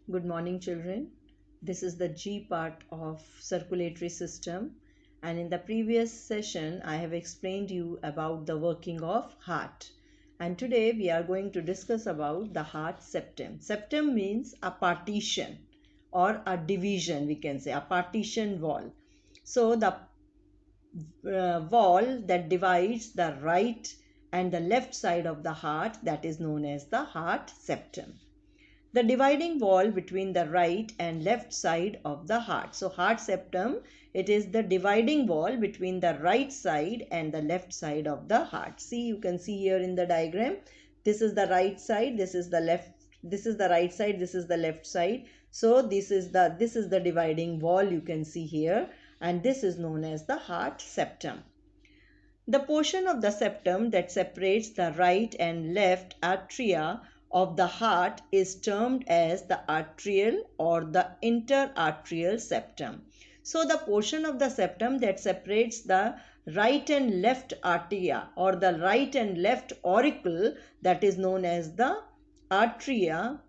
Good morning, children. This is the G part of circulatory system, and in the previous session I have explained you about the working of heart, and today we are going to discuss about the heart septum. Septum means a partition or a division, we can say a partition wall. So the wall that divides the right and the left side of the heart, that is known as the heart septum. The dividing wall between the right and left side of the heart. So heart septum, it is the dividing wall between the right side and the left side of the heart. See, you can see here in the diagram, this is the right side, this is the left, this is the right side, this is the left side. So this is the dividing wall you can see here, and this is known as the heart septum. The portion of the septum that separates the right and left atria of the heart is termed as the arterial or the interarterial septum. So the portion of the septum that separates the right and left arteria or the right and left auricle, that is known as the arterial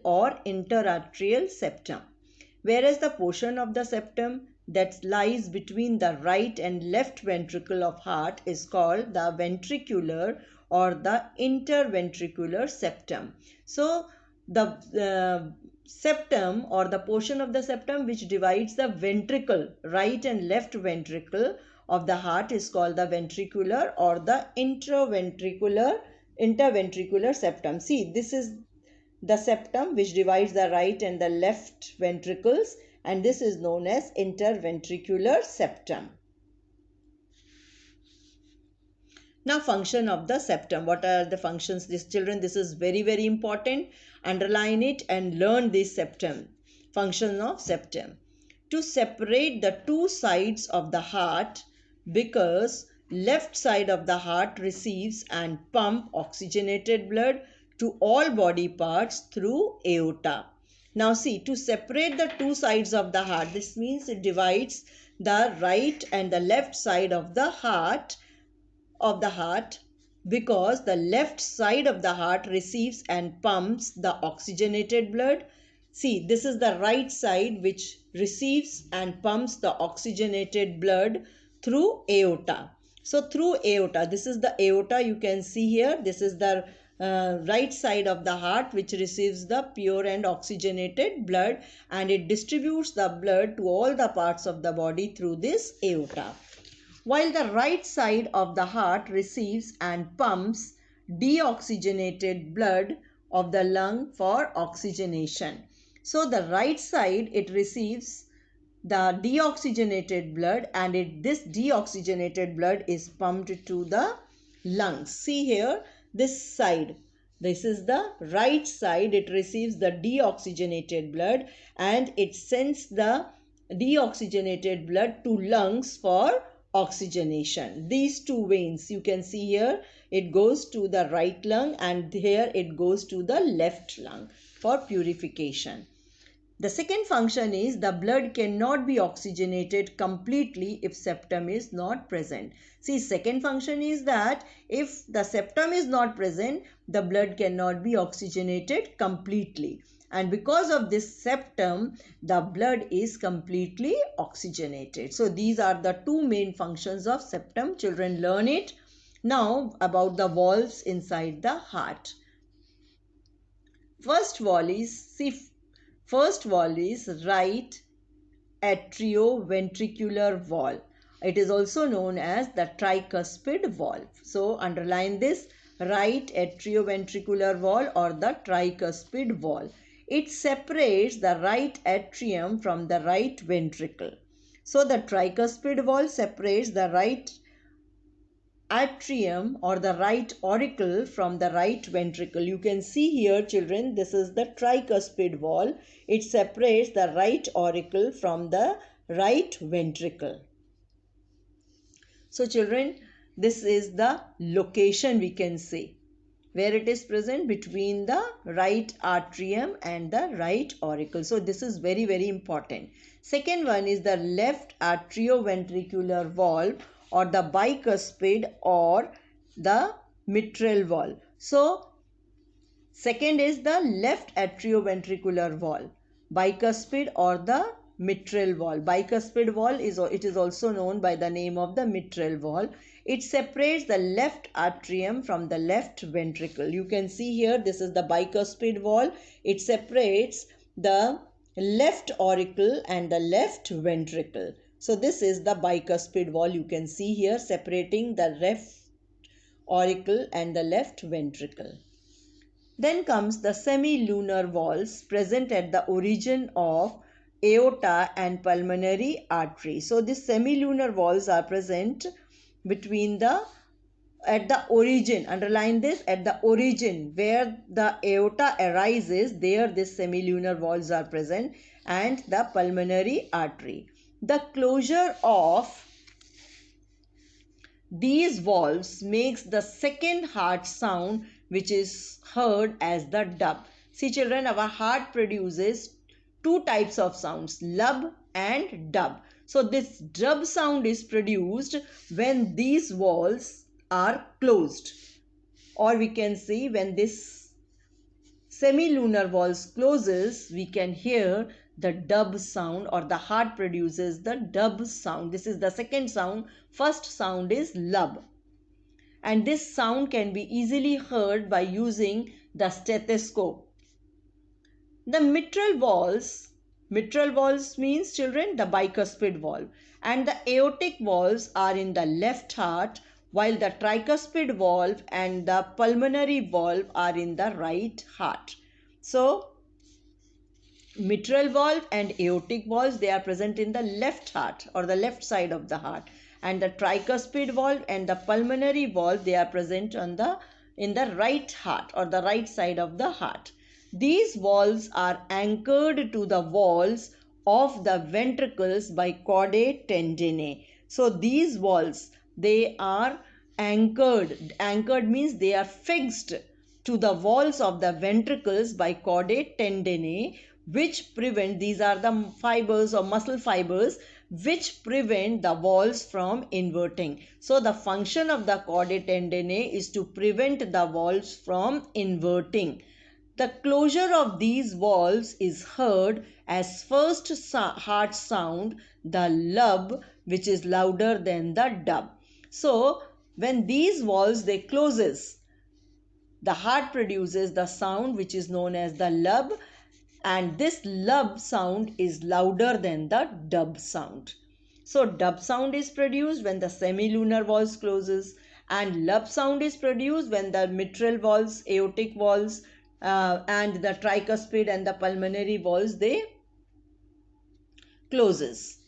or interarterial septum. Whereas the portion of the septum that lies between the right and left ventricle of heart is called the ventricular or the interventricular septum. So the septum or the portion of the septum which divides the ventricle, right and left ventricle of the heart, is called the ventricular or the interventricular septum. See, this is the septum which divides the right and the left ventricles, and this is known as interventricular septum. Now, function of the septum. What are the functions? These children, this is very, very important. Underline it and learn this septum. Function of septum. To separate the two sides of the heart, because left side of the heart receives and pump oxygenated blood to all body parts through aorta. Now see, to separate the two sides of the heart, this means it divides the right and the left side of the heart because the left side of the heart receives and pumps the oxygenated blood. See, this is the right side which receives and pumps the oxygenated blood through aorta. So through aorta, this is the aorta you can see here. This is the right side of the heart which receives the pure and oxygenated blood, and it distributes the blood to all the parts of the body through this aorta. While the right side of the heart receives and pumps deoxygenated blood of the lung for oxygenation. So the right side, it receives the deoxygenated blood, and this deoxygenated blood is pumped to the lungs. See here, this side, this is the right side, it receives the deoxygenated blood and it sends the deoxygenated blood to lungs for oxygenation. These two veins you can see here, it goes to the right lung and here it goes to the left lung for purification. The second function is the blood cannot be oxygenated completely if septum is not present. See, second function is that if the septum is not present, the blood cannot be oxygenated completely. And because of this septum, the blood is completely oxygenated. So these are the two main functions of septum. Children, learn it. Now about the walls inside the heart. First wall is right atrioventricular wall. It is also known as the tricuspid wall. So underline this, right atrioventricular wall or the tricuspid wall. It separates the right atrium from the right ventricle. So the tricuspid wall separates the right atrium or the right auricle from the right ventricle. You can see here, children, this is the tricuspid wall. It separates the right auricle from the right ventricle. So children, this is the location, we can say, where it is present between the right atrium and the right auricle. So this is very, very important. Second one is the left atrioventricular valve or the bicuspid or the mitral valve. So Second is the left atrioventricular wall, bicuspid or the mitral wall. Bicuspid wall is also known by the name of the mitral wall. It separates the left atrium from the left ventricle. You can see here, this is the bicuspid wall. It separates the left auricle and the left ventricle. So this is the bicuspid wall. You can see here, separating the left auricle and the left ventricle. Then comes the semilunar valves present at the origin of aorta and pulmonary artery. So these semilunar valves are present between at the origin, underline this, at the origin where the aorta arises, there these semilunar valves are present, and the pulmonary artery. The closure of these valves makes the second heart sound, which is heard as the dub. See children, our heart produces two types of sounds, lub and dub. So this dub sound is produced when these valves are closed, or we can see when this semilunar valves closes, we can hear the dub sound, or the heart produces the dub sound. This is the second sound. First sound is lub, and this sound can be easily heard by using the stethoscope. The mitral valves means children the bicuspid valve, and the aortic valves are in the left heart, while the tricuspid valve and the pulmonary valve are in the right heart. So mitral valve and aortic valves, they are present in the left heart or the left side of the heart, and the tricuspid valve and the pulmonary valve, they are present in the right heart or the right side of the heart. These valves are anchored to the walls of the ventricles by chordae tendineae. So these valves, they are anchored. Anchored means they are fixed to the walls of the ventricles by chordae tendineae, which prevent, these are the fibers or muscle fibers which prevent the valves from inverting. So the function of the chordae tendineae is to prevent the valves from inverting. The closure of these valves is heard as first heart sound, the lub, which is louder than the dub. So when these valves they closes, the heart produces the sound which is known as the lub, and this lub sound is louder than the dub sound. So dub sound is produced when the semilunar valves closes, and lub sound is produced when the mitral valves, aortic valves, and the tricuspid and the pulmonary valves, they closes.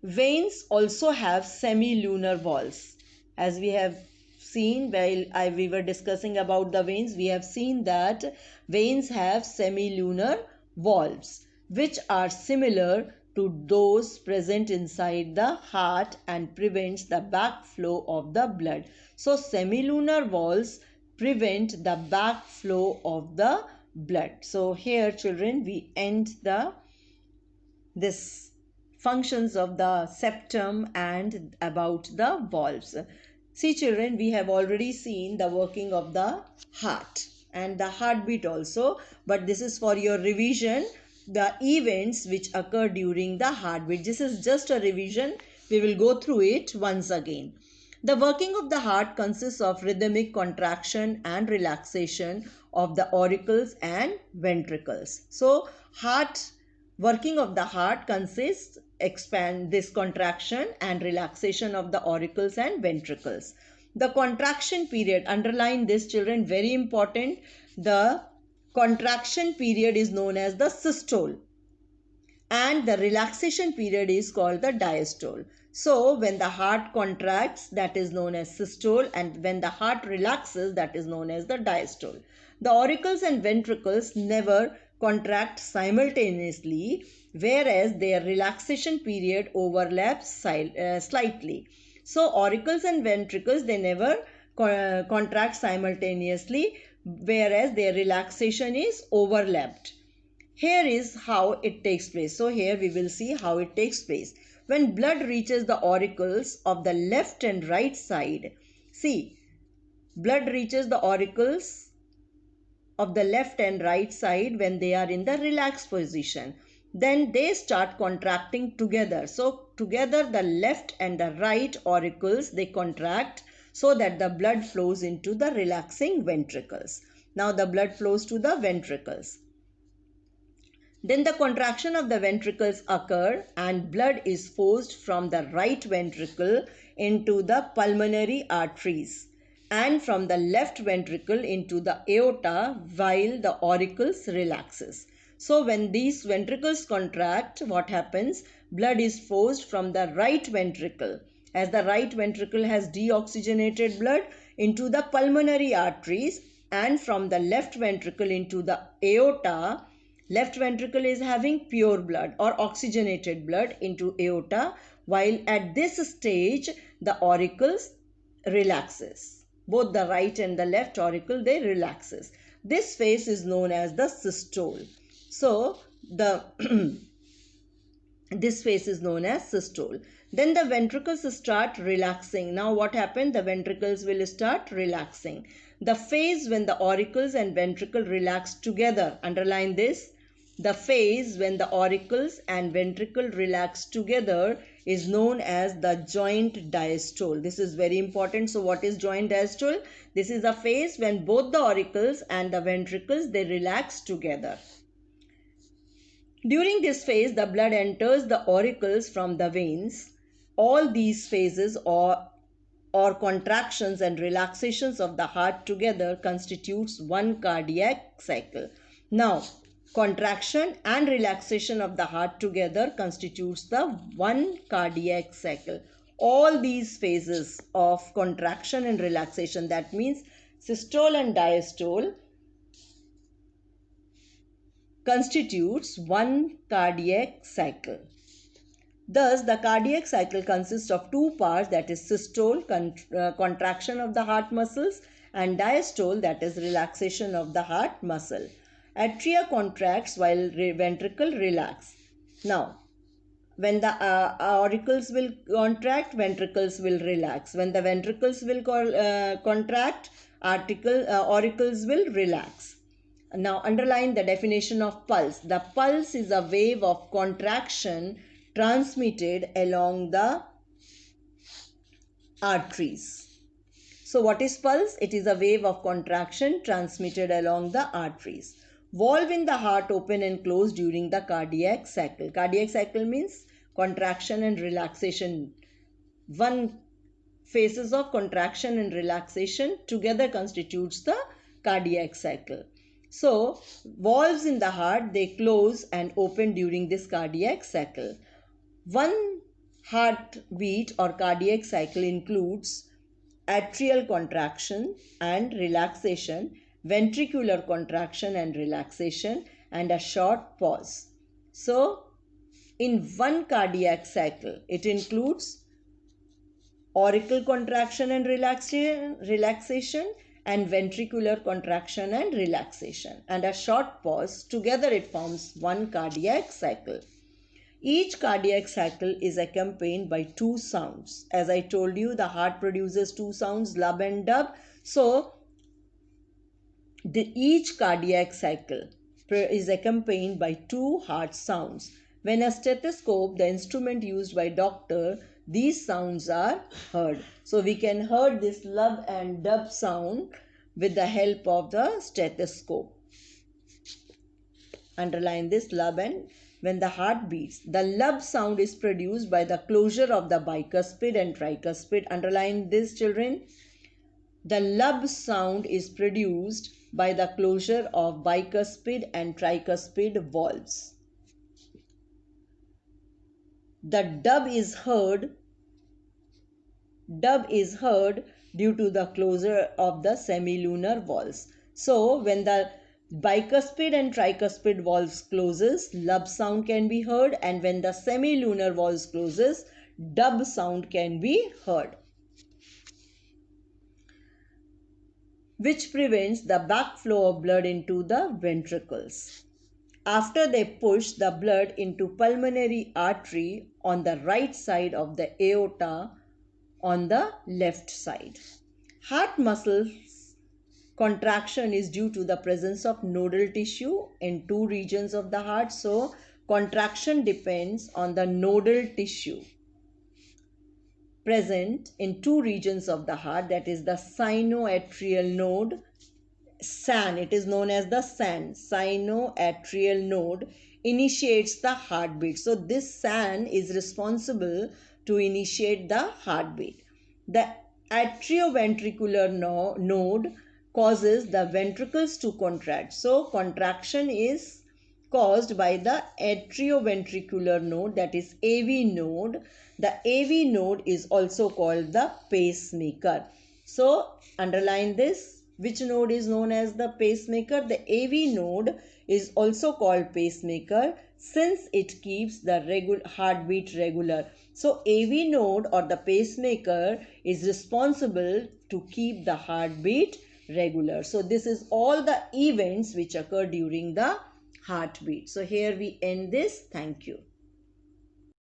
Veins also have semilunar valves. As we have seen while we were discussing about the veins, we have seen that veins have semilunar valves which are similar to those present inside the heart and prevents the backflow of the blood. So semilunar valves prevent the backflow of the blood. So here children, we end this functions of the septum and about the valves. See children, we have already seen the working of the heart and the heartbeat also, but this is for your revision, the events which occur during the heartbeat. This is just a revision. We will go through it once again. The working of the heart consists of rhythmic contraction and relaxation of the auricles and ventricles. So working of the heart consists this contraction and relaxation of the auricles and ventricles. The contraction period, underline this children, very important. The contraction period is known as the systole and the relaxation period is called the diastole. So when the heart contracts, that is known as systole, and when the heart relaxes, that is known as the diastole. The auricles and ventricles never contract simultaneously, whereas their relaxation period overlaps slightly. So auricles and ventricles, they never contract simultaneously, whereas their relaxation is overlapped. Here is how it takes place. So here we will see how it takes place. When blood reaches the auricles of the left and right side, see, blood reaches the auricles of the left and right side when they are in the relaxed position. Then they start contracting together. So together the left and the right auricles, they contract so that the blood flows into the relaxing ventricles. Now the blood flows to the ventricles. Then the contraction of the ventricles occur and blood is forced from the right ventricle into the pulmonary arteries and from the left ventricle into the aorta while the auricles relaxes. So when these ventricles contract, what happens? Blood is forced from the right ventricle, as the right ventricle has deoxygenated blood, into the pulmonary arteries and from the left ventricle into the aorta. Left ventricle is having pure blood or oxygenated blood into aorta, while at this stage the auricles relaxes. Both the right and the left auricle, they relaxes. This phase is known as the systole. So this phase is known as systole. Then the ventricles start relaxing. Now what happened? The ventricles will start relaxing. The phase when the auricles and ventricle relax together, underline this. The phase when the auricles and ventricle relax together is known as the joint diastole. This is very important. So what is joint diastole? This is a phase when both the auricles and the ventricles, they relax together. During this phase, the blood enters the auricles from the veins. All these phases or contractions and relaxations of the heart together constitutes one cardiac cycle. Now, contraction and relaxation of the heart together constitutes the one cardiac cycle. All these phases of contraction and relaxation, that means systole and diastole, constitutes one cardiac cycle. Thus, the cardiac cycle consists of two parts, that is systole, contraction of the heart muscles, and diastole, that is relaxation of the heart muscle. Atria contracts while ventricle relax. Now, when the auricles will contract, ventricles will relax. When the ventricles will contract, auricles will relax. Now, underline the definition of pulse. The pulse is a wave of contraction transmitted along the arteries. So, what is pulse? It is a wave of contraction transmitted along the arteries. Valve in the heart open and close during the cardiac cycle. Cardiac cycle means contraction and relaxation. One phases of contraction and relaxation together constitutes the cardiac cycle. So, valves in the heart, they close and open during this cardiac cycle. One heartbeat or cardiac cycle includes atrial contraction and relaxation, ventricular contraction and relaxation, and a short pause. So, in one cardiac cycle, it includes auricle contraction and relaxation, and ventricular contraction and relaxation, and a short pause. Together it forms one cardiac cycle. Each cardiac cycle is accompanied by two sounds. As I told you, the heart produces two sounds, lub and dub. So, each cardiac cycle is accompanied by two heart sounds. When a stethoscope, the instrument used by doctor, these sounds are heard. So, we can hear this lub and dub sound with the help of the stethoscope. Underline this, lub and when the heart beats. The lub sound is produced by the closure of the bicuspid and tricuspid. Underline this, children. The lub sound is produced by the closure of bicuspid and tricuspid valves. The dub is heard due to the closure of the semilunar valves. So, when the bicuspid and tricuspid valves closes, lub sound can be heard, and when the semilunar valves closes, dub sound can be heard, which prevents the backflow of blood into the ventricles. After they push the blood into pulmonary artery on the right side of the aorta on the left side. Heart muscles Contraction is due to the presence of nodal tissue in two regions of the heart. So contraction depends on the nodal tissue present in two regions of the heart, that is the sinoatrial node, SAN, it is known as the SAN, sinoatrial node, initiates the heartbeat. So this SAN is responsible to initiate the heartbeat. The atrioventricular node causes the ventricles to contract. So contraction is caused by the atrioventricular node, that is AV node. The AV node is also called the pacemaker. So underline this. Which node is known as the pacemaker? The AV node is also called pacemaker since it keeps the heartbeat regular. So AV node or the pacemaker is responsible to keep the heartbeat regular. So this is all the events which occur during the heartbeat. So here we end this. Thank you.